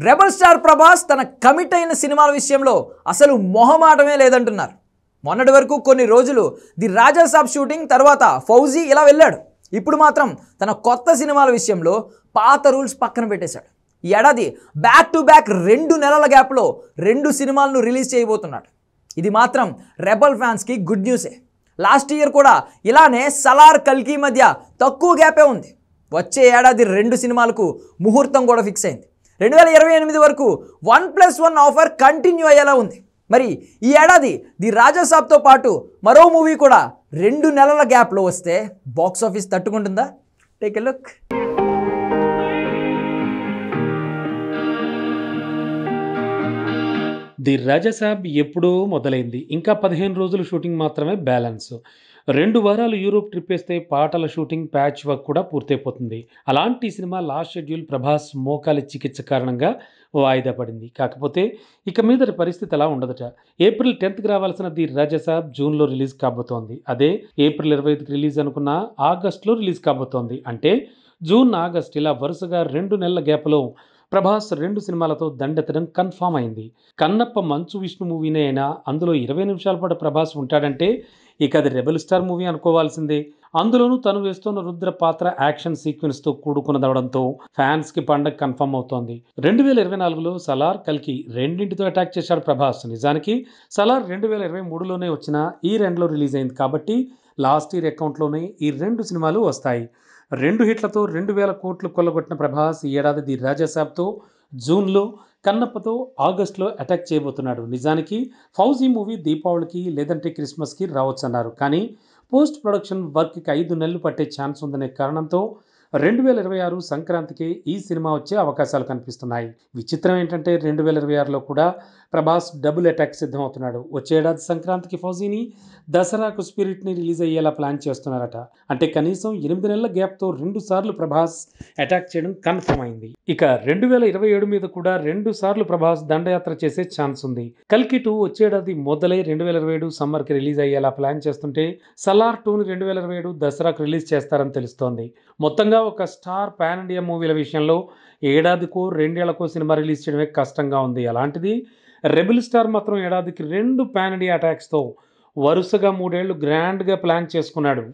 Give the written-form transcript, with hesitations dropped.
Rebel star Prabhas తన commit అయిన సినిమాల విషయంలో అసలు మొహమాటమే లేదంటున్నారు. మొన్నటి వరకు కొన్ని రోజులు ది రాజా సాబ్ షూటింగ్ తర్వాత ఫౌజీ ఇలా వెళ్ళాడు. ఇప్పుడు మాత్రం తన కొత్త సినిమాల విషయంలో పాత రూల్స్ పక్కన పెట్టేశాడు. ఈ ఏడాది బ్యాక్ టు బ్యాక్ 2 నెలల గ్యాప్లో 2 సినిమాలను రిలీజ్ చేయబోతున్నాడు. ఇది మాత్రం రెబల్ ఫ్యాన్స్కి గుడ్ న్యూసే. లాస్ట్ ఇయర్ కూడా ఇలానే సలార్ కల్కి మధ్య తక్కువ గ్యాపే ఉంది. వచ్చే ఏడాది 2 సినిమాలకు ముహూర్తం కూడా ఫిక్స్ అయింది. 2028 వరకు 1+1 ఆఫర్ కంటిన్యూ అయ్యేలా ఉంది. మరి ఈ ఏడాది ది రాజా సాబ్తో పాటు మరో మూవీ కూడా 2 నెలల గ్యాప్లో వస్తే బాక్స్ ఆఫీస్ తట్టుకుంటుందా? Take a look. The Raja Saab ఎప్పుడో మొదలైంది. ఇంకా 15 రోజులు షూటింగ్ మాత్రమే బ్యాలెన్స్. 2 వారాలు యూరోప్ ట్రిప్ వేస్తే పాటల షూటింగ్ ప్యాచ్ వర్క్ కూడా పూర్తయిపోతుంది. అలాంటి సినిమా లాస్ట్ షెడ్యూల్ ప్రభాస్ మోకాలి చికిత్స కారణంగా వాయిదా పడింది. కాకపోతే ఇక మీద పరిస్థితి అలా ఉండదట. ఏప్రిల్ 10th రావాల్సిన ది రాజా సాబ్ జూన్లో రిలీజ్ కాబోతోంది. అదే ఏప్రిల్ 25కి రిలీజ్ అనుకున్న ఆగస్టులో రిలీజ్ కాబోతోంది. అంటే జూన్, ఆగస్ట్ ఇలా వరుసగా 2 నెలల గ్యాప్లో ప్రభాస్ 2 సినిమాలతో దండెత్తడం కన్ఫామ్ అయింది. కన్నప్ప మంచు విష్ణు మూవీనే అయినా అందులో 20 నిమిషాల పాటు ప్రభాస్ ఉంటాడంటే ఇక అది రెబల్ స్టార్ మూవీ అనుకోవాల్సిందే. అందులోనూ తను వేస్తున్న రుద్ర పాత్ర యాక్షన్ సీక్వెన్స్తో కూడుకున్నదవడంతో ఫ్యాన్స్కి పండగ కన్ఫర్మ్ అవుతోంది. 2024లో సలార్, కల్కి రెండింటితో అటాక్ చేశాడు ప్రభాస్. నిజానికి సలార్ 2023లోనే వచ్చిన ఈ 2లో రిలీజ్ అయింది కాబట్టి లాస్ట్ ఇయర్ అకౌంట్లోనే ఈ 2 సినిమాలు వస్తాయి. 2 హిట్లతో 2000 కోట్లు కొల్లగొట్టిన ప్రభాస్ ఈ ఏడాది ది రాజా సాబ్తో జూన్లో, కన్నప్పతో ఆగస్టులో అటాక్ చేయబోతున్నాడు. నిజానికి ఫౌజీ మూవీ దీపావళికి లేదంటే క్రిస్మస్కి రావచ్చన్నారు. కానీ పోస్ట్ ప్రొడక్షన్ వర్క్కి 5 నెలలు పట్టే ఛాన్స్ ఉందనే కారణంతో 2026 సంక్రాంతికి ఈ సినిమా వచ్చే అవకాశాలు కనిపిస్తున్నాయి. విచిత్రం ఏంటంటే 2026లో కూడా ప్రభాస్ డబుల్ అటాక్ సిద్ధమవుతున్నాడు. వచ్చే ఏడాది సంక్రాంతికి ఫౌజీని, దసరాకు స్పిరిట్ని రిలీజ్ అయ్యేలా ప్లాన్ చేస్తున్నారట. అంటే కనీసం 8 నెలల గ్యాప్తో 2 సార్లు ప్రభాస్ అటాక్ చేయడం కన్ఫర్మ్ అయింది. ఇక 2027 మీద కూడా 2 సార్లు ప్రభాస్ దండయాత్ర చేసే ఛాన్స్ ఉంది. కల్కి 2 వచ్చేడాది మొదలై 2027 సమ్మర్కి రిలీజ్ అయ్యేలా ప్లాన్ చేస్తుంటే సలార్ 2ని 2027 దసరాకు రిలీజ్ చేస్తారని తెలుస్తోంది. మొత్తంగా ఒక స్టార్ పాన్ ఇండియా మూవీల విషయంలో ఏడాదికో 2 ఏళ్లకో సినిమా రిలీజ్ చేయడమే కష్టంగా ఉంది. అలాంటిది రెబల్ స్టార్ మాత్రం ఏడాదికి 2 పాన్ ఇండియా అటాక్స్తో వరుసగా 3 ఏళ్లు గ్రాండ్గా ప్లాన్ చేసుకున్నాడు.